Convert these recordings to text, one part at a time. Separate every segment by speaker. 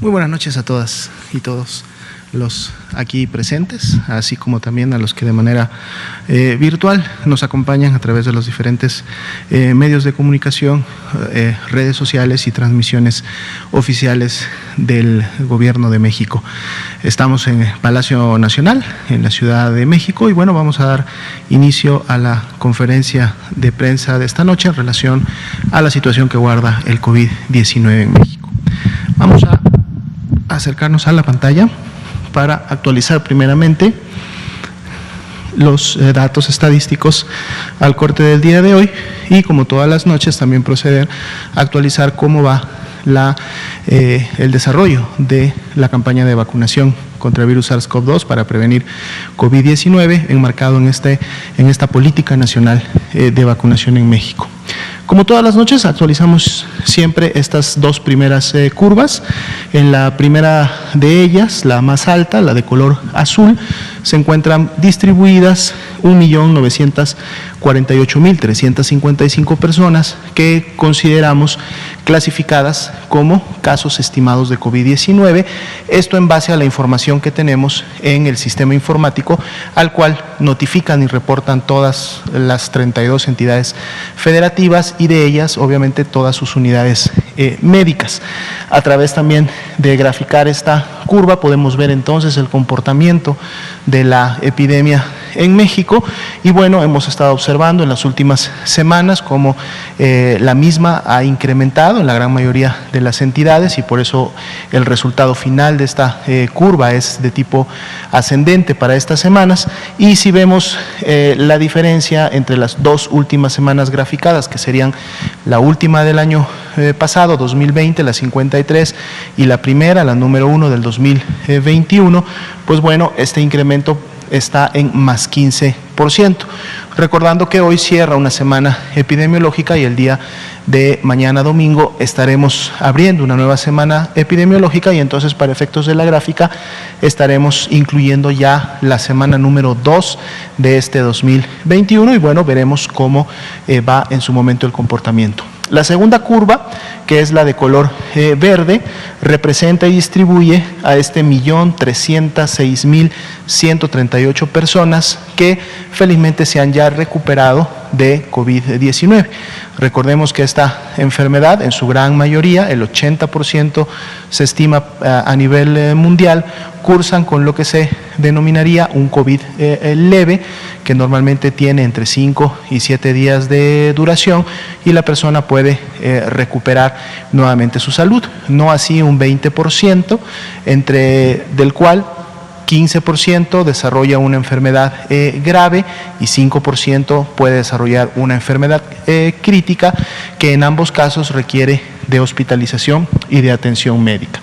Speaker 1: Muy buenas noches a todas y todos los aquí presentes, así como también a los que de manera virtual nos acompañan a través de los diferentes medios de comunicación, redes sociales y transmisiones oficiales del Gobierno de México. Estamos en el Palacio Nacional, en la Ciudad de México, y bueno, vamos a dar inicio a la conferencia de prensa de esta noche en relación a la situación que guarda el COVID-19 en México. Vamos a acercarnos a la pantalla para actualizar primeramente los datos estadísticos al corte del día de hoy y, como todas las noches, también proceder a actualizar cómo va el desarrollo de la campaña de vacunación contra el virus SARS-CoV-2 para prevenir COVID-19, enmarcado en esta política nacional de vacunación en México. Como todas las noches, actualizamos siempre estas dos primeras curvas. En la primera de ellas, la más alta, la de color azul, se encuentran distribuidas 1.948.355 personas que consideramos clasificadas como casos estimados de COVID-19, esto en base a la información que tenemos en el sistema informático, al cual notifican y reportan todas las 32 entidades federativas y de ellas, obviamente, todas sus unidades médicas. A través también de graficar esta curva podemos ver entonces el comportamiento de la epidemia en México y bueno, hemos estado observando en las últimas semanas cómo la misma ha incrementado en la gran mayoría de las entidades y por eso el resultado final de esta curva es de tipo ascendente para estas semanas. Y si vemos la diferencia entre las dos últimas semanas graficadas, que serían la última del año pasado, 2020, la 53, y la primera, la número 1 del 2021, pues bueno, este incremento está en más 15%. Recordando que hoy cierra una semana epidemiológica y el día de mañana domingo estaremos abriendo una nueva semana epidemiológica y entonces, para efectos de la gráfica, estaremos incluyendo ya la semana número 2 de este 2021 y bueno, veremos cómo va en su momento el comportamiento. La segunda curva, que es la de color verde, representa y distribuye a este 1.306.138 personas que felizmente se han ya recuperado de COVID-19. Recordemos que esta enfermedad, en su gran mayoría, el 80% se estima a nivel mundial, cursan con lo que se denominaría un COVID leve, que normalmente tiene entre 5 y 7 días de duración y la persona puede recuperar nuevamente su salud. No así un 20%, del cual 15% desarrolla una enfermedad grave y 5% puede desarrollar una enfermedad crítica, que en ambos casos requiere de hospitalización y de atención médica.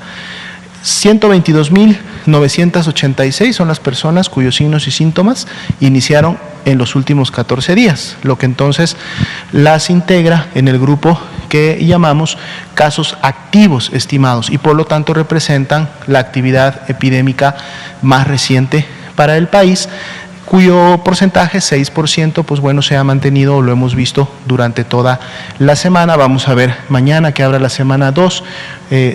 Speaker 1: 122.986 son las personas cuyos signos y síntomas iniciaron en los últimos 14 días, lo que entonces las integra en el grupo que llamamos casos activos estimados y por lo tanto representan la actividad epidémica más reciente para el país, cuyo porcentaje, 6%, pues bueno, se ha mantenido, lo hemos visto durante toda la semana. Vamos a ver mañana que abra la semana 2,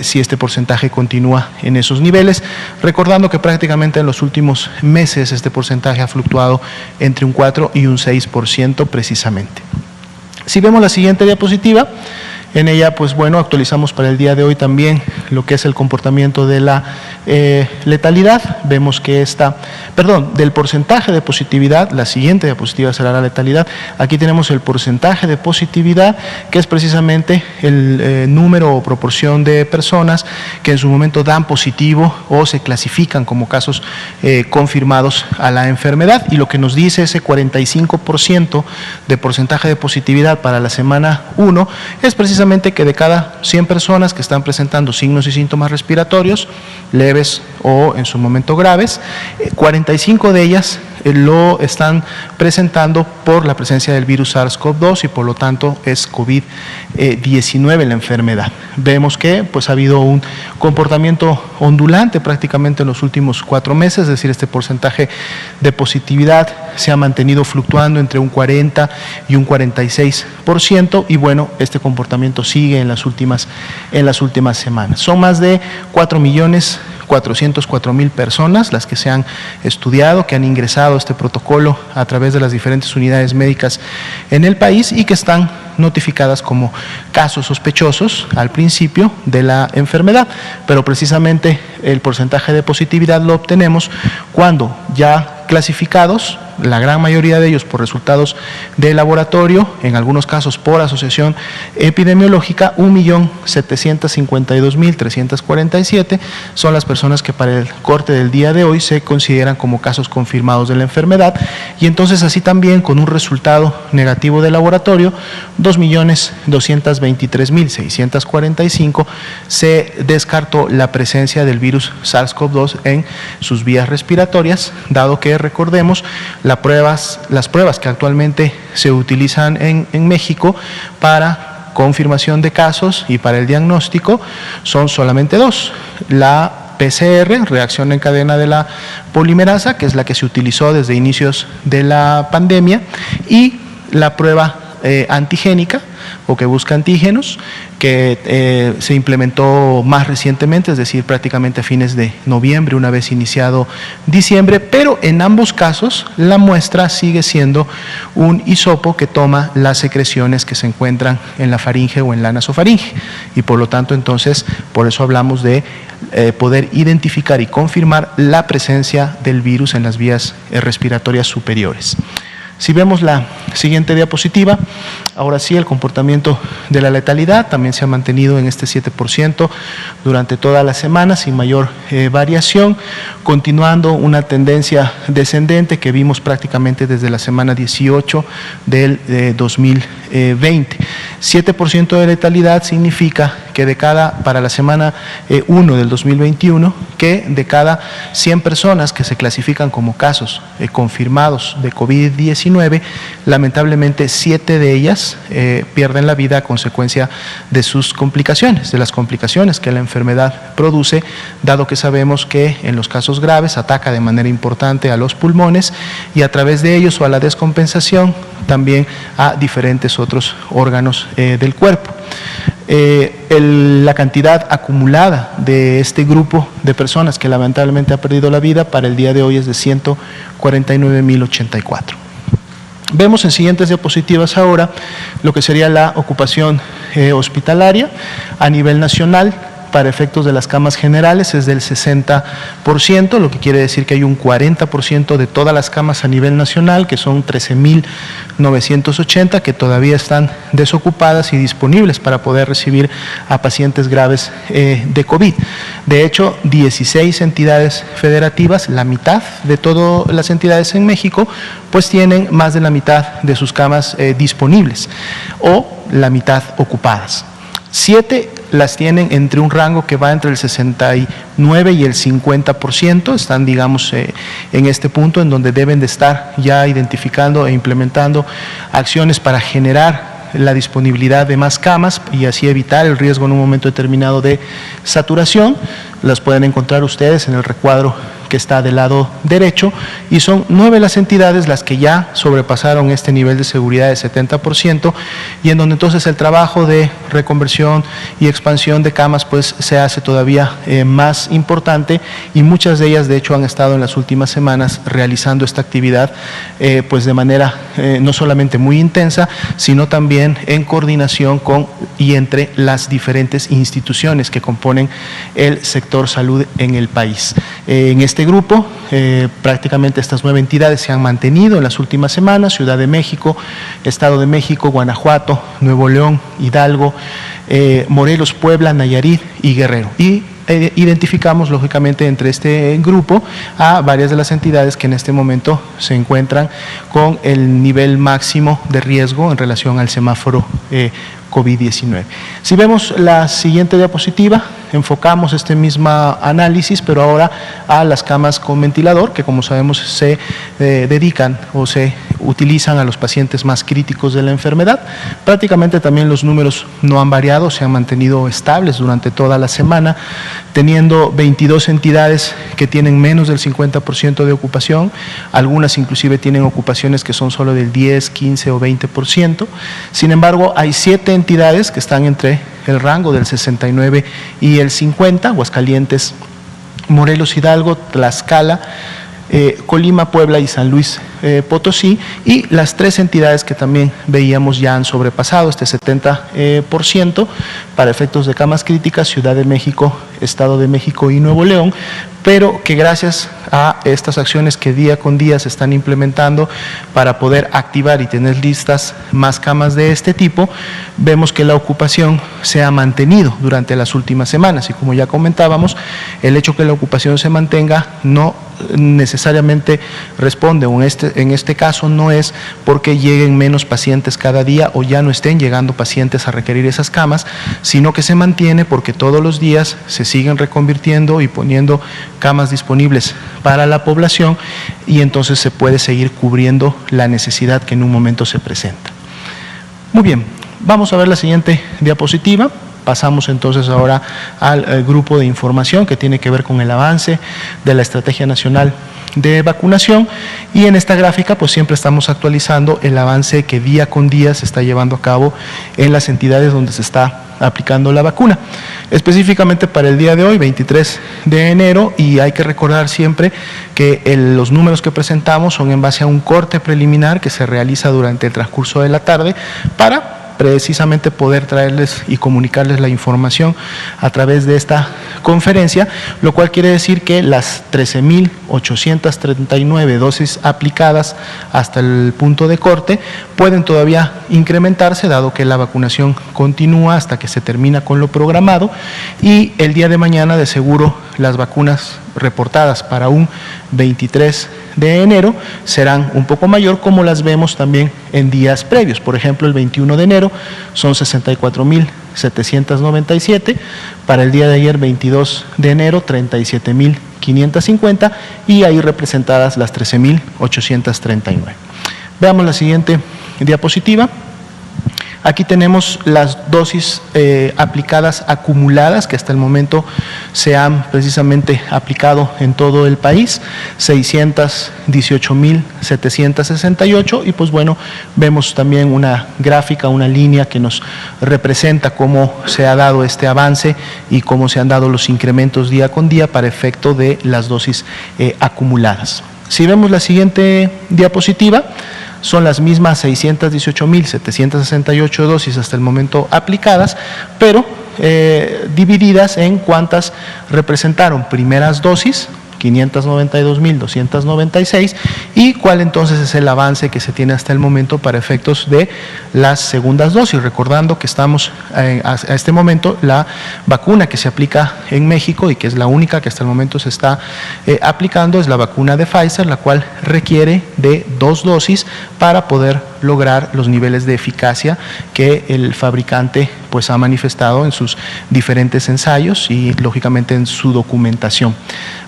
Speaker 1: si este porcentaje continúa en esos niveles, recordando que prácticamente en los últimos meses este porcentaje ha fluctuado entre un 4 y un 6% precisamente. Si vemos la siguiente diapositiva, en ella, pues bueno, actualizamos para el día de hoy también lo que es el comportamiento de la letalidad. Vemos que del porcentaje de positividad, la siguiente diapositiva será la letalidad. Aquí tenemos el porcentaje de positividad, que es precisamente el número o proporción de personas que en su momento dan positivo o se clasifican como casos confirmados a la enfermedad. Y lo que nos dice ese 45% de porcentaje de positividad para la semana 1 es precisamente que de cada 100 personas que están presentando signos y síntomas respiratorios leves o en su momento graves, 45 de ellas lo están presentando por la presencia del virus SARS-CoV-2 y por lo tanto es COVID-19 la enfermedad. Vemos que pues ha habido un comportamiento ondulante prácticamente en los últimos 4 meses, es decir, este porcentaje de positividad se ha mantenido fluctuando entre un 40 y un 46%, y bueno, este comportamiento sigue en las últimas semanas. Son más de 4.404.000 personas las que se han estudiado, que han ingresado a este protocolo a través de las diferentes unidades médicas en el país y que están notificadas como casos sospechosos al principio de la enfermedad, pero precisamente el porcentaje de positividad lo obtenemos cuando ya clasificados, la gran mayoría de ellos por resultados de laboratorio, en algunos casos por asociación epidemiológica, 1.752.347 son las personas que para el corte del día de hoy se consideran como casos confirmados de la enfermedad, y entonces así también con un resultado negativo de laboratorio, 2.223.645 se descartó la presencia del virus SARS-CoV-2 en sus vías respiratorias, dado que, recordemos, las pruebas que actualmente se utilizan en México para confirmación de casos y para el diagnóstico son solamente dos: la PCR, reacción en cadena de la polimerasa, que es la que se utilizó desde inicios de la pandemia, y la prueba antigénica, o que busca antígenos, que se implementó más recientemente, es decir, prácticamente a fines de noviembre, una vez iniciado diciembre, pero en ambos casos la muestra sigue siendo un hisopo que toma las secreciones que se encuentran en la faringe o en la nasofaringe, y por lo tanto entonces, por eso hablamos de poder identificar y confirmar la presencia del virus en las vías respiratorias superiores. Si vemos la siguiente diapositiva, ahora sí el comportamiento de la letalidad también se ha mantenido en este 7% durante toda la semana sin mayor variación, continuando una tendencia descendente que vimos prácticamente desde la semana 18 del 2020. 7% de letalidad significa que para la semana 1 del 2021, que de cada 100 personas que se clasifican como casos confirmados de COVID-19, lamentablemente 7 de ellas pierden la vida a consecuencia de sus complicaciones, de las complicaciones que la enfermedad produce, dado que sabemos que en los casos graves ataca de manera importante a los pulmones y a través de ellos o a la descompensación también a diferentes otros órganos del cuerpo. La cantidad acumulada de este grupo de personas que lamentablemente ha perdido la vida para el día de hoy es de 149.084. Vemos en siguientes diapositivas ahora lo que sería la ocupación hospitalaria a nivel nacional. Para efectos de las camas generales es del 60%, lo que quiere decir que hay un 40% de todas las camas a nivel nacional, que son 13.980, que todavía están desocupadas y disponibles para poder recibir a pacientes graves de COVID. De hecho, 16 entidades federativas, la mitad de todas las entidades en México, pues tienen más de la mitad de sus camas disponibles o la mitad ocupadas. 7 las tienen entre un rango que va entre el 69 y el 50%, están, digamos, en este punto en donde deben de estar ya identificando e implementando acciones para generar la disponibilidad de más camas y así evitar el riesgo en un momento determinado de saturación. Las pueden encontrar ustedes en el recuadro que está del lado derecho, y son 9 las entidades las que ya sobrepasaron este nivel de seguridad de 70%, y en donde entonces el trabajo de reconversión y expansión de camas pues se hace todavía más importante, y muchas de ellas de hecho han estado en las últimas semanas realizando esta actividad pues de manera no solamente muy intensa, sino también en coordinación con y entre las diferentes instituciones que componen el sector salud en el país. En este grupo, prácticamente estas 9 entidades se han mantenido en las últimas semanas: Ciudad de México, Estado de México, Guanajuato, Nuevo León, Hidalgo, Morelos, Puebla, Nayarit y Guerrero. Y identificamos lógicamente entre este grupo a varias de las entidades que en este momento se encuentran con el nivel máximo de riesgo en relación al semáforo COVID-19. Si vemos la siguiente diapositiva, enfocamos este mismo análisis, pero ahora a las camas con ventilador, que como sabemos se dedican o se utilizan a los pacientes más críticos de la enfermedad. Prácticamente también los números no han variado, se han mantenido estables durante toda la semana, teniendo 22 entidades que tienen menos del 50% de ocupación, algunas inclusive tienen ocupaciones que son solo del 10, 15 o 20%. Sin embargo, hay 7 entidades que están entre el rango del 69 y el 50, Aguascalientes, Morelos, Hidalgo, Tlaxcala, Colima, Puebla y San Luis Potosí, y las 3 entidades que también veíamos ya han sobrepasado este 70% para efectos de camas críticas: Ciudad de México, Estado de México y Nuevo León, pero que gracias a estas acciones que día con día se están implementando para poder activar y tener listas más camas de este tipo, vemos que la ocupación se ha mantenido durante las últimas semanas, y como ya comentábamos, el hecho que la ocupación se mantenga no necesariamente responde, o en este caso no es porque lleguen menos pacientes cada día o ya no estén llegando pacientes a requerir esas camas, sino que se mantiene porque todos los días se siguen reconvirtiendo y poniendo camas disponibles para la población, y entonces se puede seguir cubriendo la necesidad que en un momento se presenta. Muy bien, vamos a ver la siguiente diapositiva. Pasamos entonces ahora al grupo de información que tiene que ver con el avance de la Estrategia Nacional de Vacunación, y en esta gráfica pues siempre estamos actualizando el avance que día con día se está llevando a cabo en las entidades donde se está aplicando la vacuna. Específicamente para el día de hoy, 23 de enero, y hay que recordar siempre que los números que presentamos son en base a un corte preliminar que se realiza durante el transcurso de la tarde para precisamente poder traerles y comunicarles la información a través de esta conferencia, lo cual quiere decir que las 13.839 dosis aplicadas hasta el punto de corte pueden todavía incrementarse, dado que la vacunación continúa hasta que se termina con lo programado, y el día de mañana de seguro las vacunas reportadas para un 23 de enero serán un poco mayor, como las vemos también en días previos. Por ejemplo, el 21 de enero son 64.797, para el día de ayer 22 de enero 37.550, y ahí representadas las 13.839. Veamos la siguiente diapositiva. Aquí tenemos las dosis aplicadas acumuladas que hasta el momento se han precisamente aplicado en todo el país, 618.768, y pues bueno, vemos también una gráfica, una línea que nos representa cómo se ha dado este avance y cómo se han dado los incrementos día con día para efecto de las dosis acumuladas. Si vemos la siguiente diapositiva, son las mismas 618.768 dosis hasta el momento aplicadas, pero divididas en cuántas representaron primeras dosis, 592.296, y cuál entonces es el avance que se tiene hasta el momento para efectos de las segundas dosis, recordando que estamos a este momento, la vacuna que se aplica en México y que es la única que hasta el momento se está aplicando es la vacuna de Pfizer, la cual requiere de 2 dosis para poder lograr los niveles de eficacia que el fabricante pues ha manifestado en sus diferentes ensayos y lógicamente en su documentación.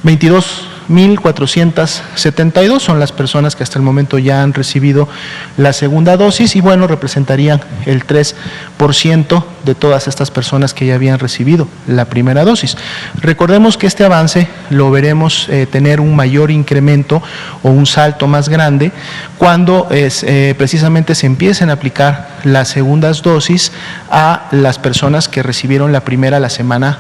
Speaker 1: 22.472 son las personas que hasta el momento ya han recibido la segunda dosis, y bueno, representarían el 3% de todas estas personas que ya habían recibido la primera dosis. Recordemos que este avance lo veremos tener un mayor incremento o un salto más grande cuando precisamente se empiecen a aplicar las segundas dosis a las personas que recibieron la primera la semana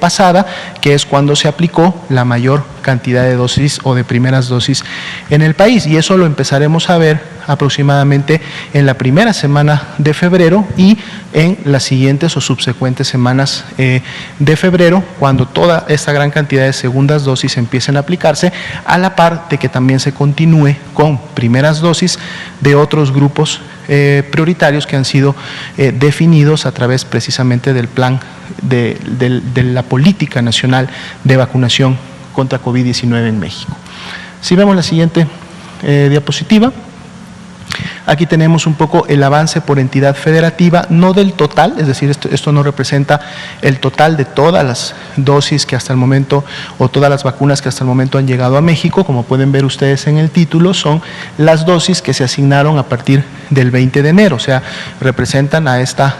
Speaker 1: pasada, que es cuando se aplicó la mayor cantidad de dosis o de primeras dosis en el país, y eso lo empezaremos a ver aproximadamente en la primera semana de febrero y en las siguientes o subsecuentes semanas de febrero, cuando toda esta gran cantidad de segundas dosis empiecen a aplicarse, a la par de que también se continúe con primeras dosis de otros grupos prioritarios que han sido definidos a través precisamente del plan de la Política Nacional de Vacunación contra COVID-19 en México. Si vemos la siguiente diapositiva, Aquí tenemos un poco el avance por entidad federativa, no del total, es decir, esto no representa el total de todas las dosis que hasta el momento, o todas las vacunas que hasta el momento han llegado a México. Como pueden ver ustedes en el título, son las dosis que se asignaron a partir del 20 de enero, o sea, representan a esta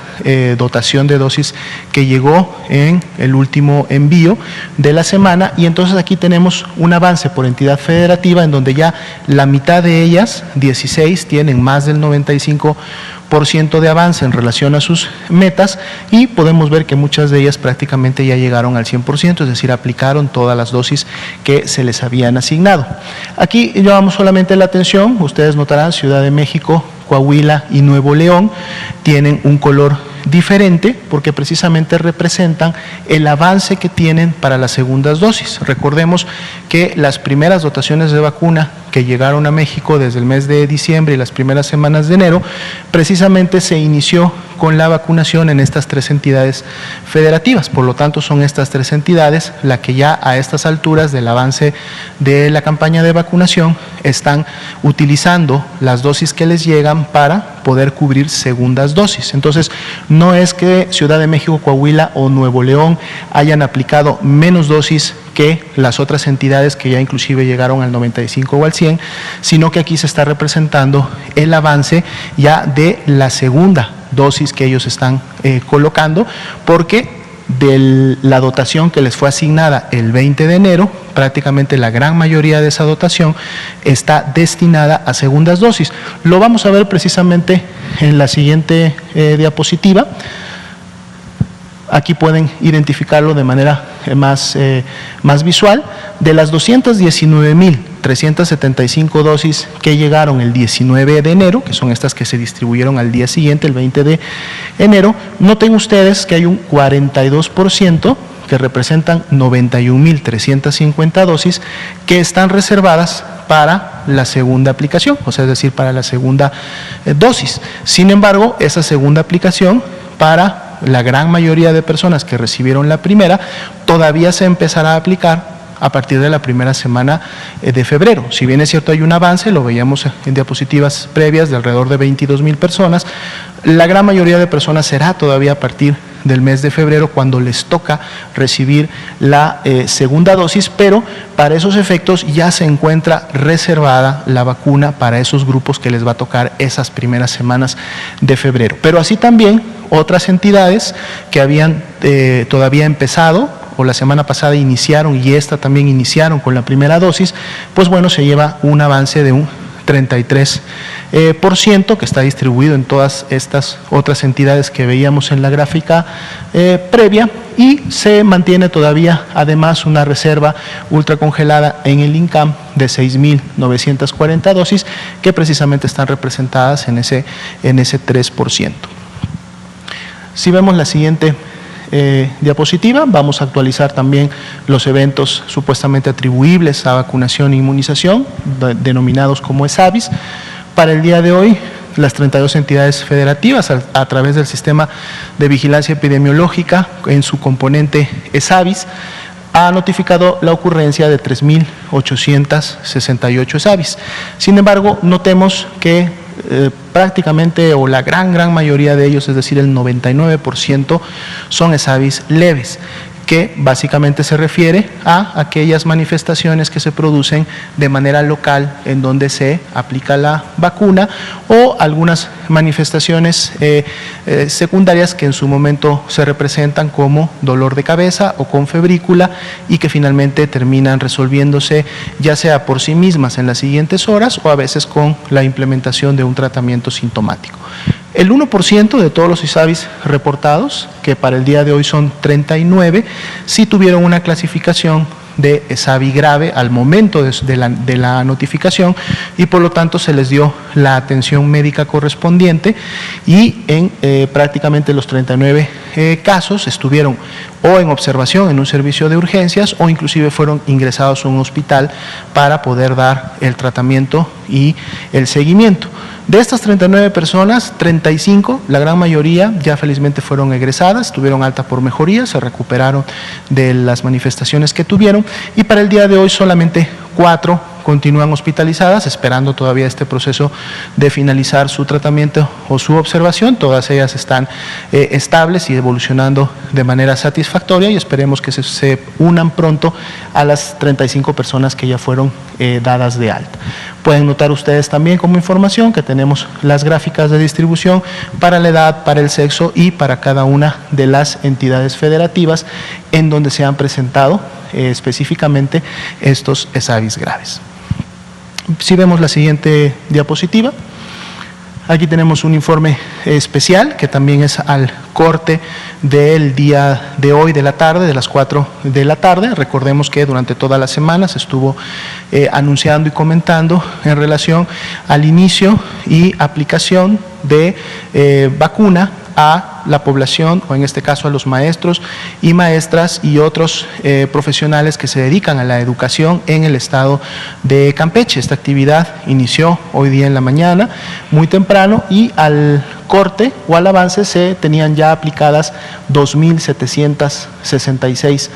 Speaker 1: dotación de dosis que llegó en el último envío de la semana. Y entonces aquí tenemos un avance por entidad federativa en donde ya la mitad de ellas, 16, tienen más del 95% de avance en relación a sus metas, y podemos ver que muchas de ellas prácticamente ya llegaron al 100%, es decir, aplicaron todas las dosis que se les habían asignado. Aquí llevamos solamente la atención, ustedes notarán Ciudad de México, Coahuila y Nuevo León tienen un color diferente porque precisamente representan el avance que tienen para las segundas dosis. Recordemos que las primeras dotaciones de vacuna que llegaron a México desde el mes de diciembre y las primeras semanas de enero, precisamente se inició con la vacunación en estas 3 entidades federativas. Por lo tanto, son estas 3 entidades las que ya a estas alturas del avance de la campaña de vacunación están utilizando las dosis que les llegan para poder cubrir segundas dosis. Entonces, no es que Ciudad de México, Coahuila o Nuevo León hayan aplicado menos dosis que las otras entidades que ya inclusive llegaron al 95 o al 100, sino que aquí se está representando el avance ya de la segunda dosis que ellos están colocando, porque de la dotación que les fue asignada el 20 de enero, prácticamente la gran mayoría de esa dotación está destinada a segundas dosis. Lo vamos a ver precisamente en la siguiente diapositiva. Aquí pueden identificarlo de manera más visual. De las 219.375 dosis que llegaron el 19 de enero, que son estas que se distribuyeron al día siguiente, el 20 de enero, noten ustedes que hay un 42%, que representan 91.350 dosis, que están reservadas para la segunda aplicación, o sea, es decir, para la segunda dosis. Sin embargo, esa segunda aplicación para la gran mayoría de personas que recibieron la primera, todavía se empezará a aplicar a partir de la primera semana de febrero. Si bien es cierto hay un avance, lo veíamos en diapositivas previas, de alrededor de 22,000 personas, la gran mayoría de personas será todavía a partir del mes de febrero cuando les toca recibir la segunda dosis, pero para esos efectos ya se encuentra reservada la vacuna para esos grupos que les va a tocar esas primeras semanas de febrero. Pero así también otras entidades que habían todavía empezado, o la semana pasada iniciaron y esta también iniciaron con la primera dosis, pues bueno, se lleva un avance de un 33%, que está distribuido en todas estas otras entidades que veíamos en la gráfica previa, y se mantiene todavía además una reserva ultracongelada en el INCAM de 6.940 dosis que precisamente están representadas en ese 3%. Si vemos la siguiente diapositiva, vamos a actualizar también los eventos supuestamente atribuibles a vacunación e inmunización, denominados como ESAVIS. Para el día de hoy, las 32 entidades federativas, a través del sistema de vigilancia epidemiológica, en su componente ESAVIS, ha notificado la ocurrencia de 3.868 ESAVIS. Sin embargo, notemos que prácticamente, o la gran mayoría de ellos, es decir, el 99%, son ESAVIS leves, que básicamente se refiere a aquellas manifestaciones que se producen de manera local en donde se aplica la vacuna, o algunas manifestaciones secundarias que en su momento se representan como dolor de cabeza o con febrícula y que finalmente terminan resolviéndose ya sea por sí mismas en las siguientes horas o a veces con la implementación de un tratamiento sintomático. El 1% de todos los ESAVIS reportados, que para el día de hoy son 39, sí tuvieron una clasificación de ESAVI grave al momento de la notificación, y por lo tanto se les dio la atención médica correspondiente, y en prácticamente los 39 casos estuvieron o en observación en un servicio de urgencias o inclusive fueron ingresados a un hospital para poder dar el tratamiento y el seguimiento. De estas 39 personas, 35, la gran mayoría ya felizmente fueron egresadas, tuvieron alta por mejoría, se recuperaron de las manifestaciones que tuvieron, y para el día de hoy solamente 4 continúan hospitalizadas, esperando todavía este proceso de finalizar su tratamiento o su observación. Todas ellas están estables y evolucionando de manera satisfactoria, y esperemos que se unan pronto a las 35 personas que ya fueron dadas de alta. Pueden notar ustedes también como información que tenemos las gráficas de distribución para la edad, para el sexo y para cada una de las entidades federativas en donde se han presentado específicamente estos ESAVIS graves. Si vemos la siguiente diapositiva, aquí tenemos un informe especial que también es al corte del día de hoy de la tarde, de las 4 de la tarde. Recordemos que durante toda la semana se estuvo anunciando y comentando en relación al inicio y aplicación de vacuna a la población, o en este caso a los maestros y maestras y otros profesionales que se dedican a la educación en el estado de Campeche. Esta actividad inició hoy día en la mañana, muy temprano, y al corte o al avance se tenían ya aplicadas 2.766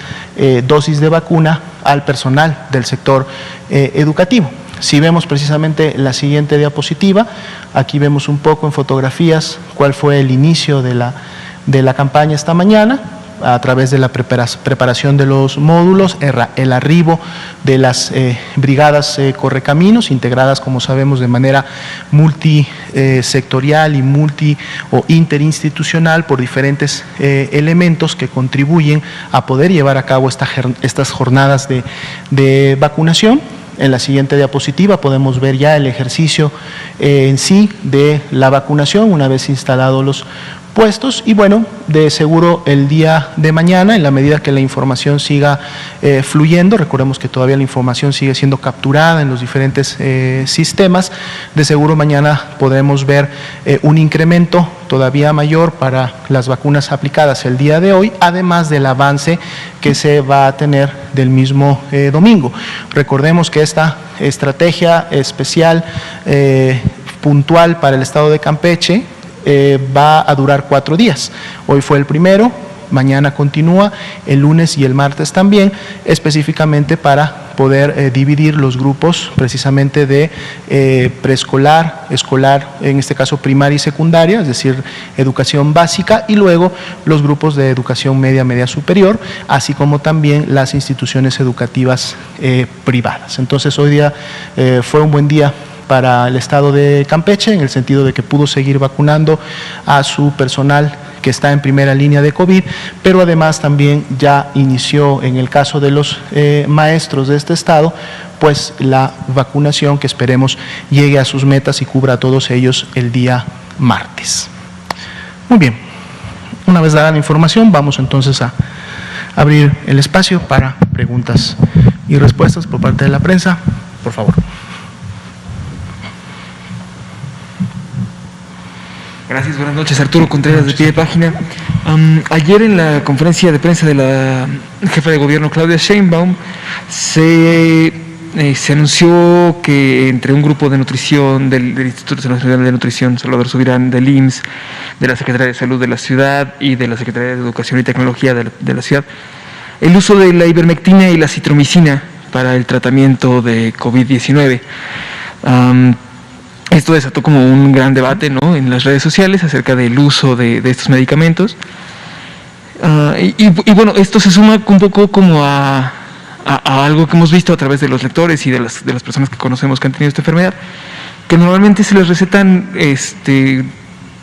Speaker 1: dosis de vacuna al personal del sector educativo. Si vemos precisamente la siguiente diapositiva, aquí vemos un poco en fotografías cuál fue el inicio de la campaña esta mañana, a través de la preparación de los módulos, el arribo de las brigadas correcaminos, integradas, como sabemos, de manera multisectorial y o interinstitucional por diferentes elementos que contribuyen a poder llevar a cabo estas jornadas de vacunación. En la siguiente diapositiva podemos ver ya el ejercicio en sí de la vacunación una vez instalados los puestos, y bueno, de seguro el día de mañana, en la medida que la información siga fluyendo, recordemos que todavía la información sigue siendo capturada en los diferentes sistemas, de seguro mañana podremos ver un incremento todavía mayor para las vacunas aplicadas el día de hoy, además del avance que se va a tener del mismo domingo. Recordemos que esta estrategia especial puntual para el estado de Campeche va a durar 4 días. Hoy fue el primero, mañana continúa, el lunes y el martes también, específicamente para poder dividir los grupos precisamente de preescolar, escolar, en este caso primaria y secundaria, es decir, educación básica, y luego los grupos de educación media, media superior, así como también las instituciones educativas privadas. Entonces hoy día fue un buen día para el estado de Campeche, en el sentido de que pudo seguir vacunando a su personal que está en primera línea de COVID, pero además también ya inició, en el caso de los maestros de este estado, pues la vacunación, que esperemos llegue a sus metas y cubra a todos ellos el día martes. Muy bien, una vez dada la información, vamos entonces a abrir el espacio para preguntas y respuestas por parte de la prensa. Por favor.
Speaker 2: Gracias, buenas noches. Arturo Contreras, de Pie de Página. Ayer en la conferencia de prensa de la jefa de gobierno, Claudia Sheinbaum, se anunció que entre un grupo de nutrición del Instituto Nacional de Nutrición, Salvador Subirán, del IMSS, de la Secretaría de Salud de la ciudad y de la Secretaría de Educación y Tecnología de la ciudad, el uso de la ivermectina y la citromicina para el tratamiento de COVID-19. Esto desató como un gran debate, ¿no?, en las redes sociales acerca del uso de estos medicamentos. Y bueno, esto se suma un poco como a algo que hemos visto a través de los lectores y de las personas que conocemos que han tenido esta enfermedad, que normalmente se les recetan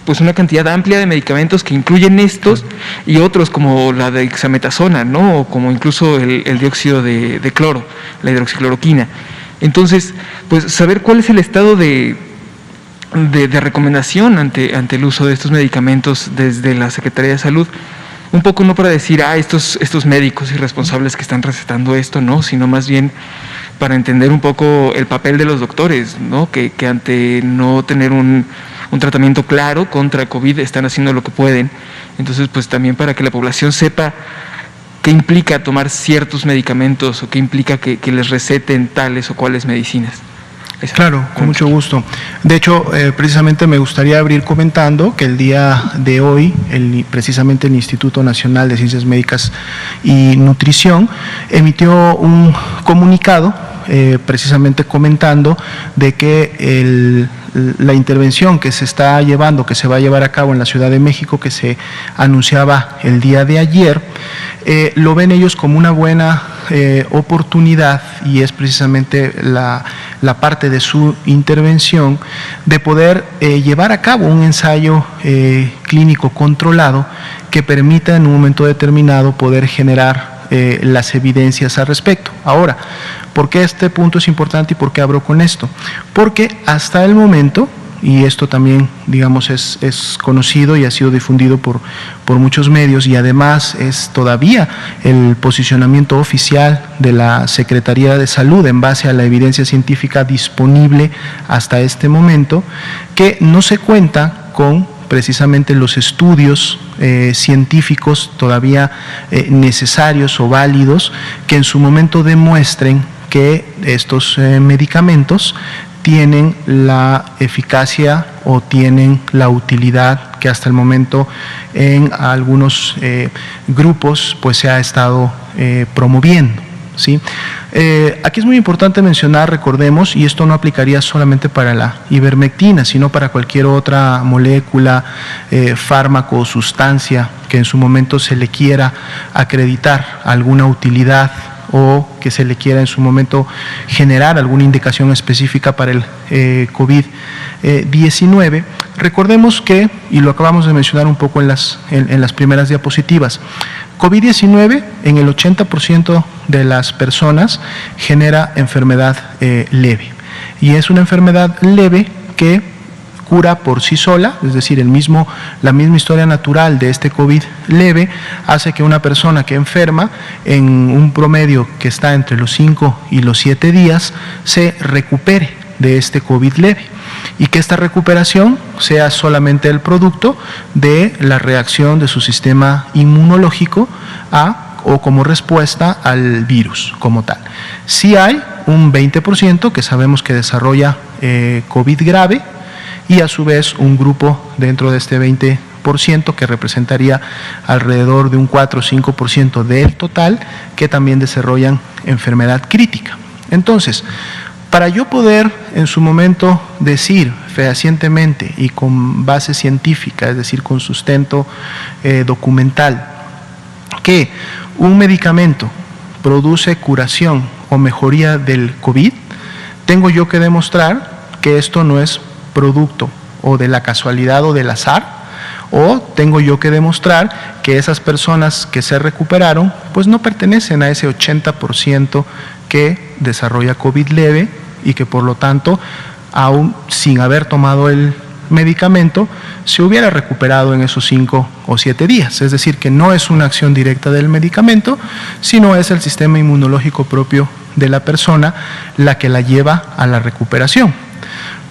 Speaker 2: pues una cantidad amplia de medicamentos que incluyen estos y otros como la dexametasona, ¿no?, o como incluso el dióxido de cloro, la hidroxicloroquina. Entonces, pues saber cuál es el estado de recomendación ante el uso de estos medicamentos desde la Secretaría de Salud, un poco no para decir, estos médicos irresponsables que están recetando esto, no, sino más bien para entender un poco el papel de los doctores, ¿no?, que ante no tener un tratamiento claro contra COVID están haciendo lo que pueden. Entonces, pues también para que la población sepa qué implica tomar ciertos medicamentos o qué implica que les receten tales o cuales medicinas.
Speaker 1: Claro, con mucho gusto. De hecho, precisamente me gustaría abrir comentando que el día de hoy, precisamente el Instituto Nacional de Ciencias Médicas y Nutrición emitió un comunicado precisamente comentando de que la intervención que se está llevando, que se va a llevar a cabo en la Ciudad de México, que se anunciaba el día de ayer, lo ven ellos como una buena oportunidad, y es precisamente la parte de su intervención de poder llevar a cabo un ensayo clínico controlado que permita en un momento determinado poder generar las evidencias al respecto. Ahora, ¿por qué este punto es importante y por qué abro con esto? Porque hasta el momento, y esto también, digamos, es conocido y ha sido difundido por muchos medios, y además es todavía el posicionamiento oficial de la Secretaría de Salud en base a la evidencia científica disponible hasta este momento, que no se cuenta con precisamente los estudios científicos todavía necesarios o válidos que en su momento demuestren que estos medicamentos tienen la eficacia o tienen la utilidad que hasta el momento en algunos grupos pues se ha estado promoviendo. ¿Sí? Aquí es muy importante mencionar, recordemos, y esto no aplicaría solamente para la ivermectina, sino para cualquier otra molécula, fármaco o sustancia que en su momento se le quiera acreditar alguna utilidad o que se le quiera en su momento generar alguna indicación específica para el COVID-19. Recordemos que, y lo acabamos de mencionar un poco en las primeras diapositivas, COVID-19 en el 80% de las personas genera enfermedad leve, y es una enfermedad leve que cura por sí sola, es decir, la misma historia natural de este COVID leve hace que una persona que enferma en un promedio que está entre los 5 y los 7 días se recupere de este COVID leve, y que esta recuperación sea solamente el producto de la reacción de su sistema inmunológico o como respuesta al virus como tal. Sí hay un 20% que sabemos que desarrolla COVID grave, y a su vez un grupo dentro de este 20% que representaría alrededor de un 4 o 5% del total que también desarrollan enfermedad crítica. Entonces, para yo poder en su momento decir fehacientemente y con base científica, es decir, con sustento documental, que un medicamento produce curación o mejoría del COVID, tengo yo que demostrar que esto no es producto o de la casualidad o del azar, o tengo yo que demostrar que esas personas que se recuperaron pues no pertenecen a ese 80% que desarrolla COVID leve y que por lo tanto, aún sin haber tomado el medicamento, se hubiera recuperado en esos 5 o 7 días. Es decir, que no es una acción directa del medicamento, sino es el sistema inmunológico propio de la persona la que la lleva a la recuperación.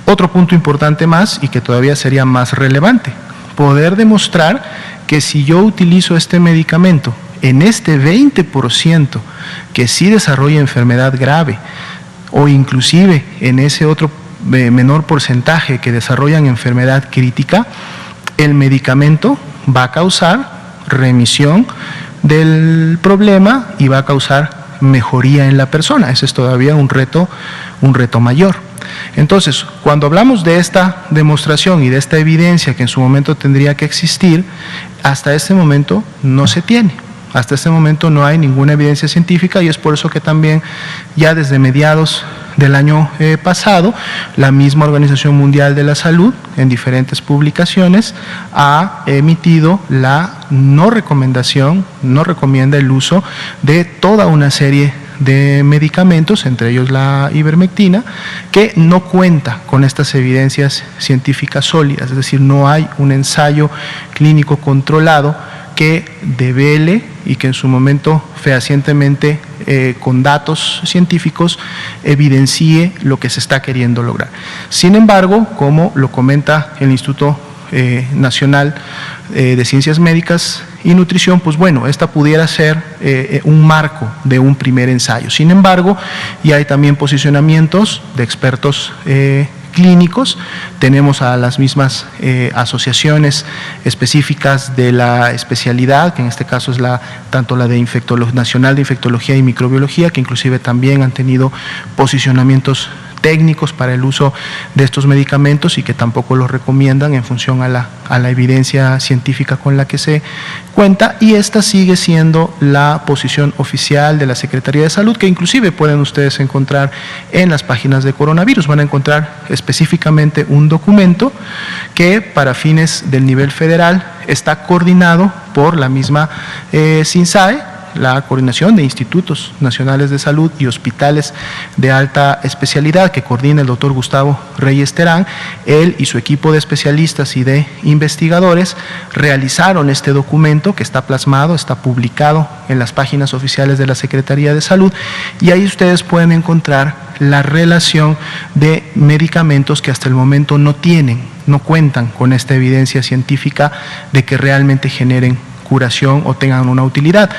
Speaker 1: Otro punto importante más, y que todavía sería más relevante, poder demostrar que si yo utilizo este medicamento en este 20% que sí desarrolla enfermedad grave, o inclusive en ese otro menor porcentaje que desarrollan enfermedad crítica, el medicamento va a causar remisión del problema y va a causar mejoría en la persona. Ese es todavía un reto mayor. Entonces, cuando hablamos de esta demostración y de esta evidencia que en su momento tendría que existir, hasta este momento no se tiene. Hasta este momento no hay ninguna evidencia científica, y es por eso que también ya desde mediados del año pasado, la misma Organización Mundial de la Salud, en diferentes publicaciones, ha emitido la no recomienda el uso de toda una serie de medicamentos, entre ellos la ivermectina, que no cuenta con estas evidencias científicas sólidas, es decir, no hay un ensayo clínico controlado que devele y que en su momento fehacientemente con datos científicos evidencie lo que se está queriendo lograr. Sin embargo, como lo comenta el Instituto Nacional de Ciencias Médicas y Nutrición, pues bueno, esta pudiera ser un marco de un primer ensayo. Sin embargo, ya hay también posicionamientos de expertos clínicos, tenemos a las mismas asociaciones específicas de la especialidad, que en este caso es tanto la de Nacional de Infectología y Microbiología, que inclusive también han tenido posicionamientos técnicos para el uso de estos medicamentos y que tampoco los recomiendan en función a la evidencia científica con la que se cuenta, y esta sigue siendo la posición oficial de la Secretaría de Salud, que inclusive pueden ustedes encontrar en las páginas de coronavirus. Van a encontrar específicamente un documento que para fines del nivel federal está coordinado por la misma SINSAE, la Coordinación de Institutos Nacionales de Salud y Hospitales de Alta Especialidad, que coordina el doctor Gustavo Reyes Terán. Él y su equipo de especialistas y de investigadores realizaron este documento que está plasmado, está publicado en las páginas oficiales de la Secretaría de Salud, y ahí ustedes pueden encontrar la relación de medicamentos que hasta el momento no cuentan con esta evidencia científica de que realmente generen curación o tengan una utilidad.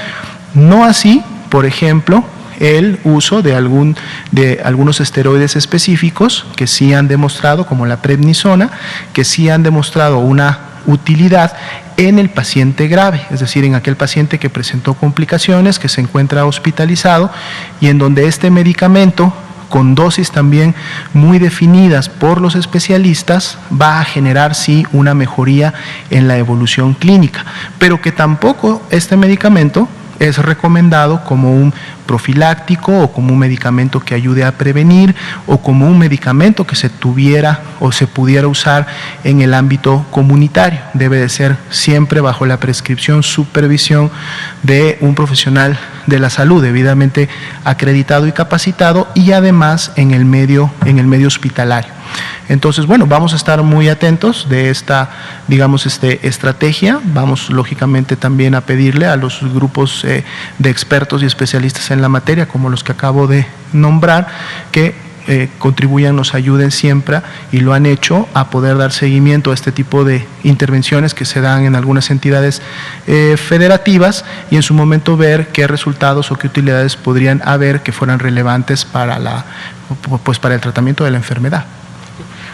Speaker 1: No así, por ejemplo, el uso de algunos esteroides específicos que sí han demostrado, como la prednisona, que sí han demostrado una utilidad en el paciente grave, es decir, en aquel paciente que presentó complicaciones, que se encuentra hospitalizado y en donde este medicamento, con dosis también muy definidas por los especialistas, va a generar sí una mejoría en la evolución clínica, pero que tampoco este medicamento es recomendado como un profiláctico o como un medicamento que ayude a prevenir o como un medicamento que se tuviera o se pudiera usar en el ámbito comunitario. Debe de ser siempre bajo la prescripción, supervisión de un profesional de la salud debidamente acreditado y capacitado, y además en el medio hospitalario. Entonces, bueno, vamos a estar muy atentos de esta, estrategia. Vamos, lógicamente, también a pedirle a los grupos de expertos y especialistas en la materia, como los que acabo de nombrar, que contribuyan, nos ayuden siempre, y lo han hecho, a poder dar seguimiento a este tipo de intervenciones que se dan en algunas entidades federativas, y en su momento ver qué resultados o qué utilidades podrían haber que fueran relevantes para el tratamiento de la enfermedad.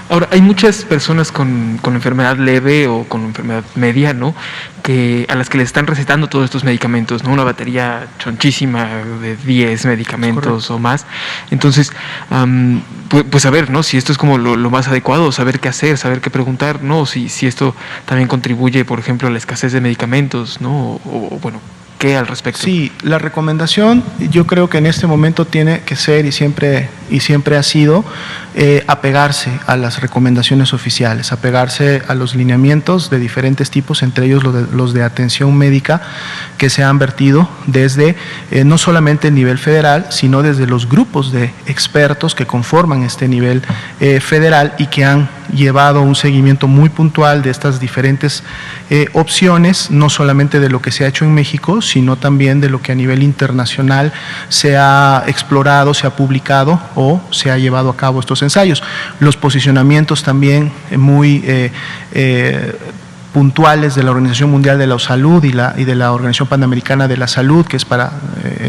Speaker 2: Ahora, hay muchas personas con enfermedad leve o con enfermedad media, ¿no?, a las que les están recetando todos estos medicamentos, ¿no?, una batería chonchísima de 10 medicamentos o más. Entonces, pues saber, ¿no?, si esto es como lo más adecuado, saber qué hacer, saber qué preguntar, ¿no?, si esto también contribuye, por ejemplo, a la escasez de medicamentos, ¿no?, o bueno, ¿qué al respecto?
Speaker 1: Sí, la recomendación, yo creo que en este momento tiene que ser y siempre ha sido apegarse a las recomendaciones oficiales, apegarse a los lineamientos de diferentes tipos, entre ellos los de atención médica, que se han vertido desde no solamente el nivel federal, sino desde los grupos de expertos que conforman este nivel federal y que han llevado un seguimiento muy puntual de estas diferentes opciones, no solamente de lo que se ha hecho en México, sino también de lo que a nivel internacional se ha explorado, se ha publicado o se ha llevado a cabo estos ensayos. Los posicionamientos también muy puntuales de la Organización Mundial de la Salud y de la Organización Panamericana de la Salud, que es para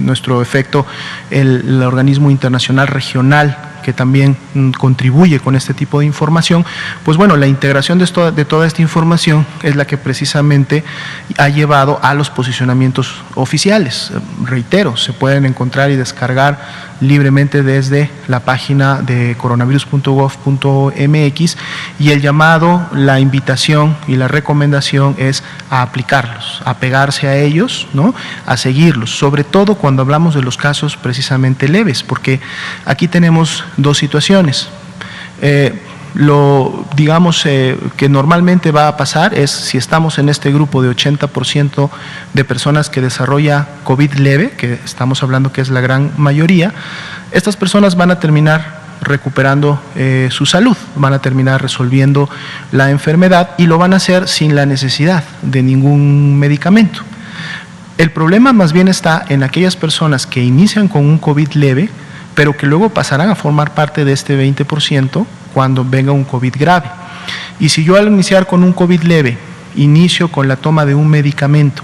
Speaker 1: nuestro efecto el organismo internacional regional que también contribuye con este tipo de información. Pues bueno, la integración de toda esta información es la que precisamente ha llevado a los posicionamientos oficiales. Reitero, se pueden encontrar y descargar libremente desde la página de coronavirus.gov.mx, y el llamado, la invitación y la recomendación es a aplicarlos, a pegarse a ellos, ¿no?, a seguirlos, sobre todo cuando hablamos de los casos precisamente leves, porque aquí tenemos dos situaciones. Que normalmente va a pasar es, si estamos en este grupo de 80% de personas que desarrolla COVID leve, que estamos hablando que es la gran mayoría, estas personas van a terminar recuperando su salud, van a terminar resolviendo la enfermedad y lo van a hacer sin la necesidad de ningún medicamento. El problema más bien está en aquellas personas que inician con un COVID leve, pero que luego pasarán a formar parte de este 20% cuando venga un COVID grave. Y si yo, al iniciar con un COVID leve, inicio con la toma de un medicamento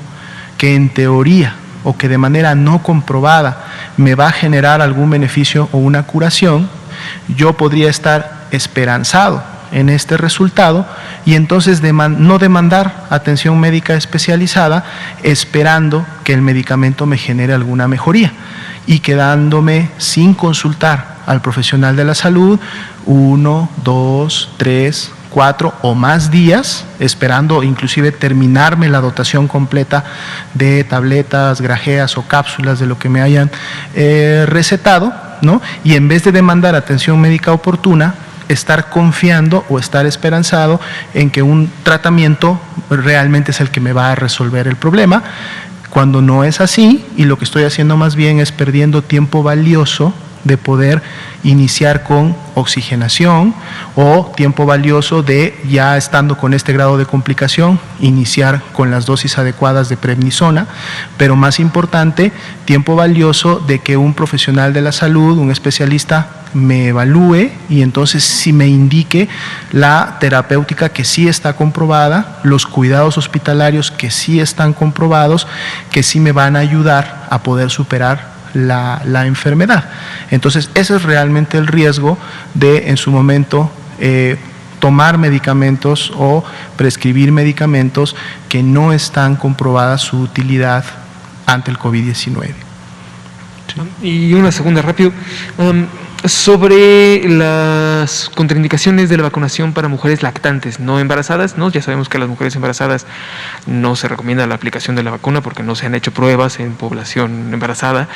Speaker 1: que en teoría o que de manera no comprobada me va a generar algún beneficio o una curación, yo podría estar esperanzado en este resultado y entonces no demandar atención médica especializada esperando que el medicamento me genere alguna mejoría y quedándome sin consultar al profesional de la salud 1, 2, 3, 4 o más días, esperando inclusive terminarme la dotación completa de tabletas, grajeas o cápsulas de lo que me hayan recetado, ¿no? Y en vez de demandar atención médica oportuna, estar confiando o estar esperanzado en que un tratamiento realmente es el que me va a resolver el problema, cuando no es así, y lo que estoy haciendo más bien es perdiendo tiempo valioso de poder iniciar con oxigenación o tiempo valioso de, ya estando con este grado de complicación, iniciar con las dosis adecuadas de prednisona, pero más importante, tiempo valioso de que un profesional de la salud, un especialista, me evalúe y entonces sí me indique la terapéutica que sí está comprobada, los cuidados hospitalarios que sí están comprobados, que sí me van a ayudar a poder superar la enfermedad. Entonces, ese es realmente el riesgo de, en su momento, tomar medicamentos o prescribir medicamentos que no están comprobadas su utilidad ante el COVID-19.
Speaker 2: ¿Sí? Y una segunda rápido. Sobre las contraindicaciones de la vacunación para mujeres lactantes, no embarazadas, ¿no? Ya sabemos que a las mujeres embarazadas no se recomienda la aplicación de la vacuna porque no se han hecho pruebas en población embarazada.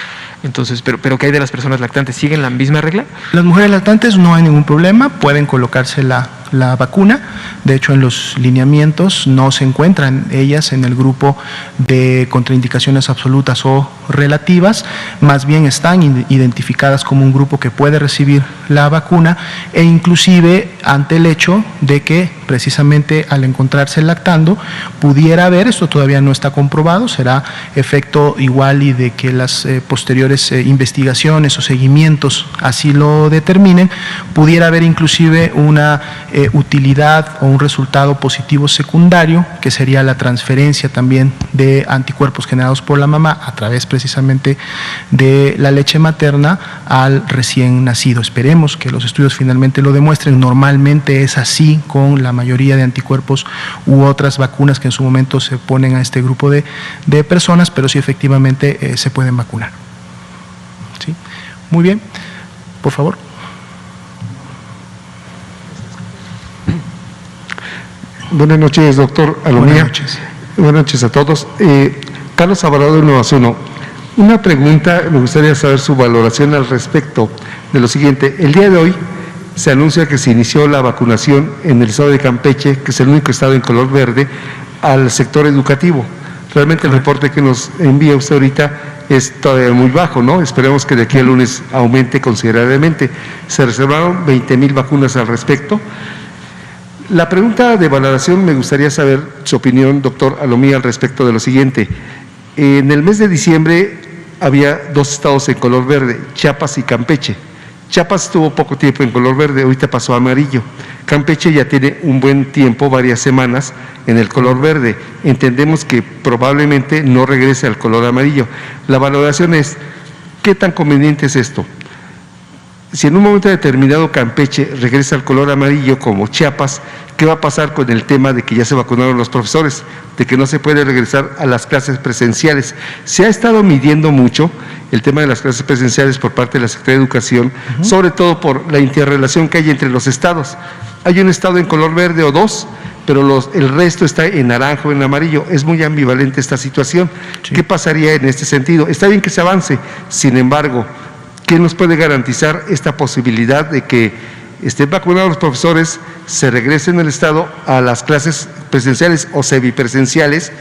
Speaker 2: Entonces, pero ¿qué hay de las personas lactantes? ¿Siguen la misma regla?
Speaker 1: Las mujeres lactantes no hay ningún problema, pueden colocarse la vacuna. De hecho, en los lineamientos no se encuentran ellas en el grupo de contraindicaciones absolutas o relativas, más bien están identificadas como un grupo que puede recibir la vacuna, e inclusive ante el hecho de que precisamente al encontrarse lactando pudiera haber, esto todavía no está comprobado, será efecto igual y de que las posteriores investigaciones o seguimientos así lo determinen, pudiera haber inclusive una utilidad o un resultado positivo secundario, que sería la transferencia también de anticuerpos generados por la mamá a través precisamente de la leche materna al recién nacido. Esperemos que los estudios finalmente lo demuestren. Normalmente es así con la mayoría de anticuerpos u otras vacunas que en su momento se ponen a este grupo de personas, pero sí efectivamente se pueden vacunar. ¿Sí? Muy bien, por favor.
Speaker 3: Buenas noches, doctor Alomía.
Speaker 1: Buenas noches.
Speaker 3: Buenas noches a todos. Carlos Alvarado de Nueva Zona. Una pregunta, me gustaría saber su valoración al respecto de lo siguiente. El día de hoy se anuncia que se inició la vacunación en el estado de Campeche, que es el único estado en color verde, al sector educativo. Realmente el reporte que nos envía usted ahorita es todavía muy bajo, ¿no? Esperemos que de aquí al lunes aumente considerablemente. Se reservaron 20,000 vacunas al respecto. La pregunta de valoración, me gustaría saber su opinión, doctor Alomía, al respecto de lo siguiente. En el mes de diciembre había 2 estados en color verde, Chiapas y Campeche. Chiapas estuvo poco tiempo en color verde, ahorita pasó a amarillo. Campeche ya tiene un buen tiempo, varias semanas, en el color verde. Entendemos que probablemente no regrese al color amarillo. La valoración es, ¿qué tan conveniente es esto? Si en un momento determinado Campeche regresa al color amarillo como Chiapas, ¿qué va a pasar con el tema de que ya se vacunaron los profesores? De que no se puede regresar a las clases presenciales. Se ha estado midiendo mucho el tema de las clases presenciales por parte de la Secretaría de Educación, sobre todo por la interrelación que hay entre los estados. Hay un estado en color verde o 2, pero el resto está en naranja o en amarillo. Es muy ambivalente esta situación. Sí. ¿Qué pasaría en este sentido? Está bien que se avance, sin embargo, ¿qué nos puede garantizar esta posibilidad de que estén vacunados los profesores, se regrese en el Estado a las clases presenciales o semipresenciales?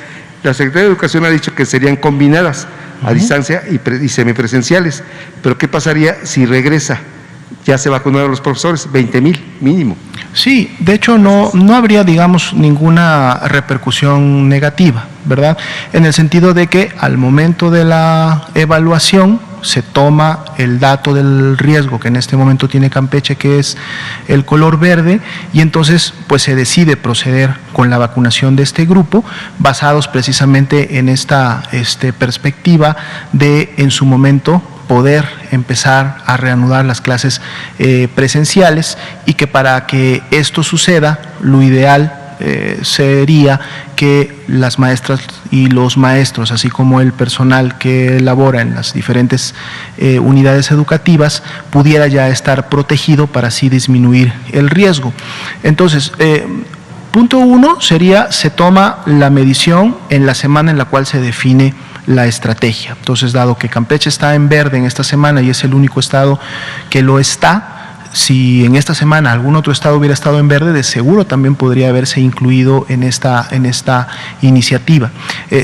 Speaker 3: La Secretaría de Educación ha dicho que serían combinadas a distancia y semipresenciales, pero ¿qué pasaría si regresa? Ya se vacunaron los profesores, 20,000 mínimo.
Speaker 1: Sí, de hecho no habría, digamos, ninguna repercusión negativa, ¿verdad? En el sentido de que al momento de la evaluación se toma el dato del riesgo que en este momento tiene Campeche, que es el color verde, y entonces pues se decide proceder con la vacunación de este grupo, basados precisamente en esta perspectiva de en su momento poder empezar a reanudar las clases presenciales, y que para que esto suceda, lo ideal sería que las maestras y los maestros, así como el personal que labora en las diferentes unidades educativas, pudiera ya estar protegido para así disminuir el riesgo. Entonces, punto 1 sería: se toma la medición en la semana en la cual se define la estrategia. Entonces, dado que Campeche está en verde en esta semana y es el único estado que lo está, si en esta semana algún otro estado hubiera estado en verde, de seguro también podría haberse incluido en esta iniciativa.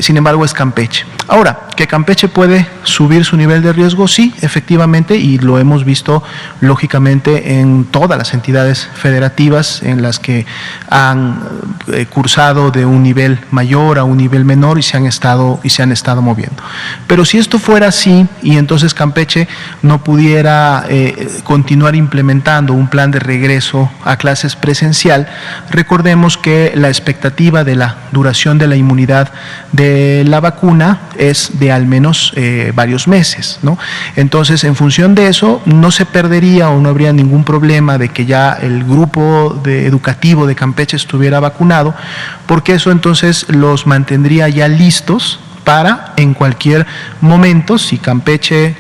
Speaker 1: Sin embargo, es Campeche. Ahora, ¿que Campeche puede subir su nivel de riesgo? Sí, efectivamente, y lo hemos visto lógicamente en todas las entidades federativas en las que han cursado de un nivel mayor a un nivel menor y se han estado moviendo. Pero si esto fuera así, y entonces Campeche no pudiera continuar implementando un plan de regreso a clases presencial, recordemos que la expectativa de la duración de la inmunidad de la vacuna es de al menos varios meses, ¿no? Entonces, en función de eso, no se perdería o no habría ningún problema de que ya el grupo educativo de Campeche estuviera vacunado, porque eso entonces los mantendría ya listos para en cualquier momento, si Campeche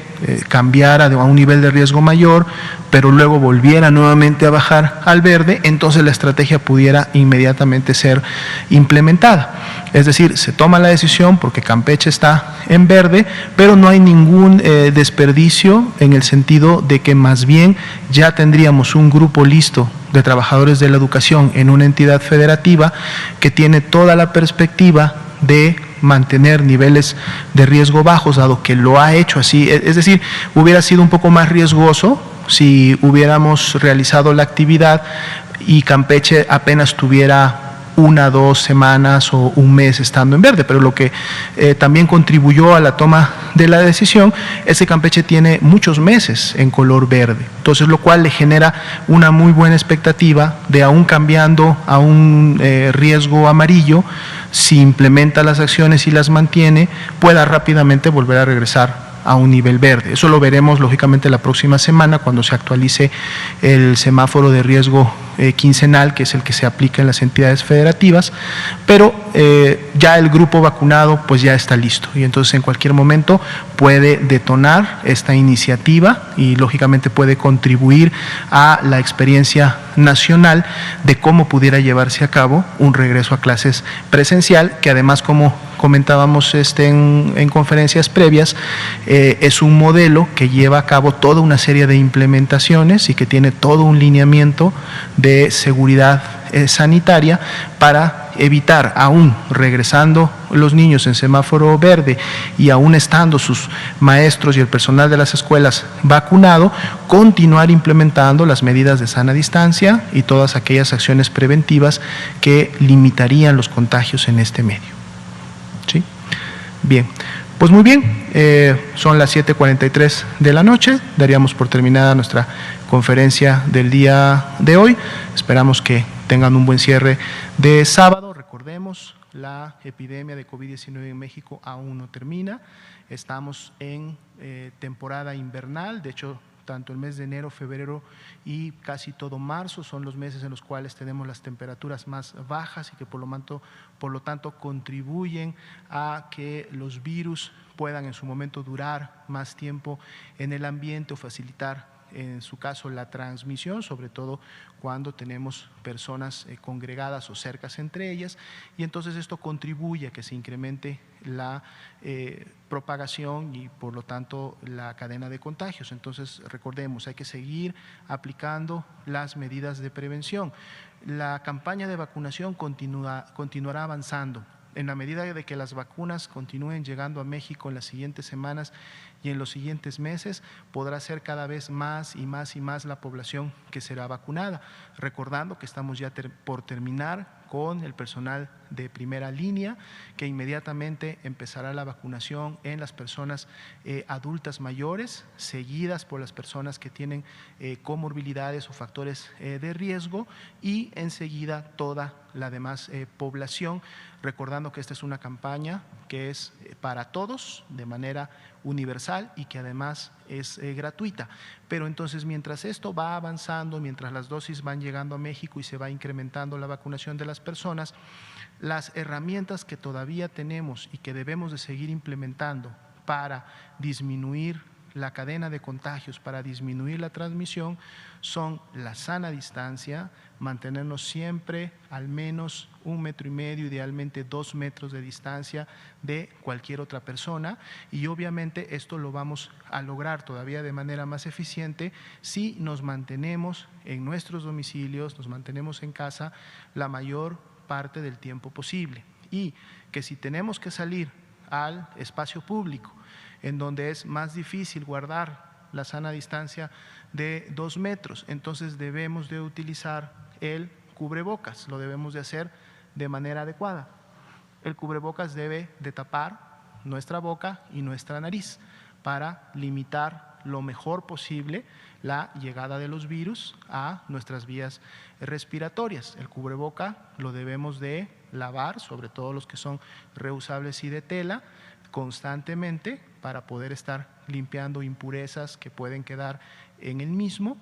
Speaker 1: cambiara a un nivel de riesgo mayor, pero luego volviera nuevamente a bajar al verde, entonces la estrategia pudiera inmediatamente ser implementada. Es decir, se toma la decisión porque Campeche está en verde, pero no hay ningún desperdicio, en el sentido de que más bien ya tendríamos un grupo listo de trabajadores de la educación en una entidad federativa que tiene toda la perspectiva de mantener niveles de riesgo bajos, dado que lo ha hecho así. Es decir, hubiera sido un poco más riesgoso si hubiéramos realizado la actividad y Campeche apenas tuviera 1, 2 semanas o un mes estando en verde, pero lo que también contribuyó a la toma de la decisión es que Campeche tiene muchos meses en color verde, entonces lo cual le genera una muy buena expectativa de, aún cambiando a un riesgo amarillo, si implementa las acciones y las mantiene, pueda rápidamente volver a regresar a un nivel verde. Eso lo veremos lógicamente la próxima semana, cuando se actualice el semáforo de riesgo quincenal, que es el que se aplica en las entidades federativas, pero ya el grupo vacunado pues ya está listo, y entonces en cualquier momento puede detonar esta iniciativa y lógicamente puede contribuir a la experiencia nacional de cómo pudiera llevarse a cabo un regreso a clases presencial, que además, como comentábamos en conferencias previas, es un modelo que lleva a cabo toda una serie de implementaciones y que tiene todo un lineamiento de seguridad sanitaria para evitar, aún regresando los niños en semáforo verde y aún estando sus maestros y el personal de las escuelas vacunado, continuar implementando las medidas de sana distancia y todas aquellas acciones preventivas que limitarían los contagios en este medio. ¿Sí? Bien, pues muy bien, son las 7:43 de la noche, daríamos por terminada nuestra conferencia del día de hoy. Esperamos que tengan un buen cierre de sábado. Recordemos, la epidemia de COVID-19 en México aún no termina, estamos en temporada invernal, de hecho tanto el mes de enero, febrero y casi todo marzo son los meses en los cuales tenemos las temperaturas más bajas y que por lo tanto contribuyen a que los virus puedan en su momento durar más tiempo en el ambiente o facilitar en su caso la transmisión, sobre todo cuando tenemos personas congregadas o cercas entre ellas, y entonces esto contribuye a que se incremente la propagación y por lo tanto la cadena de contagios. Entonces recordemos, hay que seguir aplicando las medidas de prevención. La campaña de vacunación continuará avanzando. En la medida de que las vacunas continúen llegando a México en las siguientes semanas y en los siguientes meses, podrá ser cada vez más y más y más la población que será vacunada. Recordando que estamos ya por terminar con el personal de primera línea, que inmediatamente empezará la vacunación en las personas adultas mayores, seguidas por las personas que tienen comorbilidades o factores de riesgo, y enseguida toda la demás población, recordando que esta es una campaña que es para todos de manera universal y que además es gratuita. Pero entonces, mientras esto va avanzando, mientras las dosis van llegando a México y se va incrementando la vacunación de las personas, las herramientas que todavía tenemos y que debemos de seguir implementando para disminuir la cadena de contagios, para disminuir la transmisión, son la sana distancia, mantenernos siempre al menos 1,5 metros, idealmente 2 metros de distancia de cualquier otra persona, y obviamente esto lo vamos a lograr todavía de manera más eficiente si nos mantenemos en nuestros domicilios, nos mantenemos en casa la mayor parte del tiempo posible, y que si tenemos que salir al espacio público en donde es más difícil guardar la sana distancia de 2 metros, entonces debemos de utilizar el cubrebocas, lo debemos de hacer de manera adecuada. El cubrebocas debe de tapar nuestra boca y nuestra nariz para limitar lo mejor posible la llegada de los virus a nuestras vías respiratorias. El cubreboca lo debemos de lavar, sobre todo los que son reusables y de tela, constantemente para poder estar limpiando impurezas que pueden quedar en el mismo,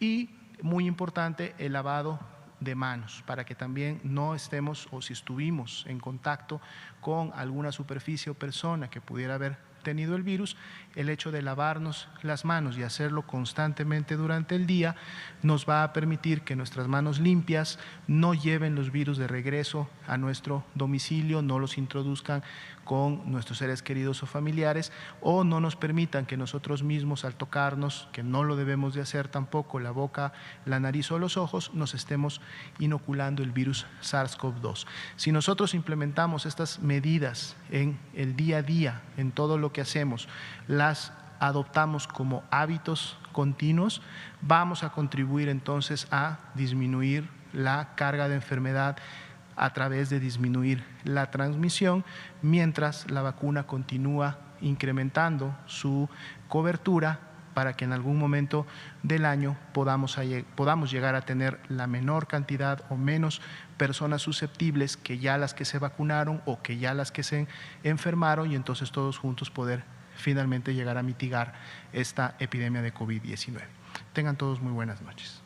Speaker 1: y muy importante el lavado de manos para que también no estemos, o si estuvimos en contacto con alguna superficie o persona que pudiera haber tenido el virus, el hecho de lavarnos las manos y hacerlo constantemente durante el día nos va a permitir que nuestras manos limpias no lleven los virus de regreso a nuestro domicilio, no los introduzcan con nuestros seres queridos o familiares, o no nos permitan que nosotros mismos, al tocarnos, que no lo debemos de hacer tampoco, la boca, la nariz o los ojos, nos estemos inoculando el virus SARS-CoV-2. Si nosotros implementamos estas medidas en el día a día, en todo lo que hacemos, las adoptamos como hábitos continuos, vamos a contribuir entonces a disminuir la carga de enfermedad a través de disminuir la transmisión, mientras la vacuna continúa incrementando su cobertura para que en algún momento del año podamos llegar a tener la menor cantidad o menos personas susceptibles que ya las que se vacunaron o que ya las que se enfermaron, y entonces todos juntos poder finalmente llegar a mitigar esta epidemia de COVID-19. Tengan todos muy buenas noches.